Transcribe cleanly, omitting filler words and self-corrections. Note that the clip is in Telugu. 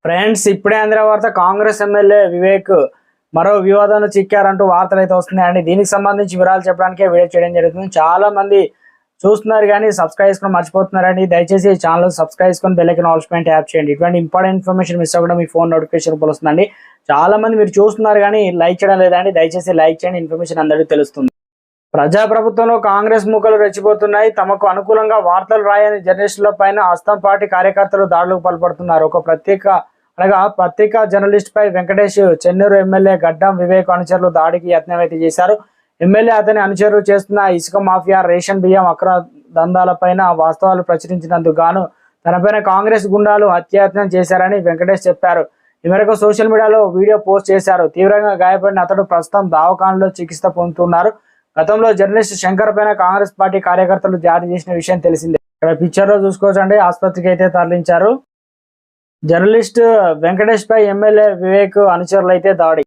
ఫ్రెండ్స్, ఇప్పుడే అందిన వార్త. కాంగ్రెస్ ఎమ్మెల్యే వివేక్ మరో వివాదంలో చిక్కారంటూ వార్తలు అయితే వస్తున్నాయండి. దీనికి సంబంధించి వివరాలు చెప్పడానికే వీడియో చేయడం జరుగుతుంది. చాలా మంది చూస్తున్నారు కానీ సబ్స్క్రైబ్ చేసుకొని మర్చిపోతున్నారండి. దయచేసి ఈ ఛానల్ సబ్స్క్రైబ్ చేసుకొని బెల్ ఐకాన్ ఆల్ పైన ట్యాప్ చేయండి. ఇటువంటి ఇంపార్టెంట్ ఇన్ఫర్మేషన్ మిస్ అవ్వకుండా మీ ఫోన్ నోటిఫికేషన్ వస్తుందండి. చాలా మంది మీరు చూస్తున్నారు కానీ లైక్ చేయడం లేదండి. దయచేసి లైక్ చేయండి, ఇన్ఫర్మేషన్ అందరికీ తెలుస్తుంది. ప్రజాప్రభుత్వంలో కాంగ్రెస్ మూకలు రెచ్చిపోతున్నాయి. తమకు అనుకూలంగా వార్తలు రాయని జర్నలిస్టుల పైన హస్తం పార్టీ కార్యకర్తలు దాడులకు పాల్పడుతున్నారు. ఒక పత్రికా జర్నలిస్ట్ పై వెంకటేష్ చెన్నూరు ఎమ్మెల్యే గడ్డం వివేక్ అనుచరులు దాడికి యత్నం అయితే చేశారు. ఎమ్మెల్యే అతని అనుచరులు చేస్తున్న ఇసుక మాఫియా, రేషన్ బియ్యం అక్రమ దందాలపైన వాస్తవాలు ప్రచురించినందుకు గాను తనపైన కాంగ్రెస్ గుండాలు హత్యాయత్నం చేశారని వెంకటేష్ చెప్పారు. ఈ మేరకు సోషల్ మీడియాలో వీడియో పోస్ట్ చేశారు. తీవ్రంగా గాయపడిన అతడు ప్రస్తుతం దవాఖానలో చికిత్స పొందుతున్నారు. గతంలో జర్నలిస్ట్ శంకర్ పైన కాంగ్రెస్ పార్టీ కార్యకర్తలు దాడి చేసిన విషయం తెలిసిందే. ఇక్కడ పిక్చర్ లో చూసుకోవచ్చండి, ఆసుపత్రికి అయితే తరలించారు. జర్నలిస్ట్ వెంకటేష్ పై ఎమ్మెల్యే వివేక్ అనుచరులు అయితే దాడి.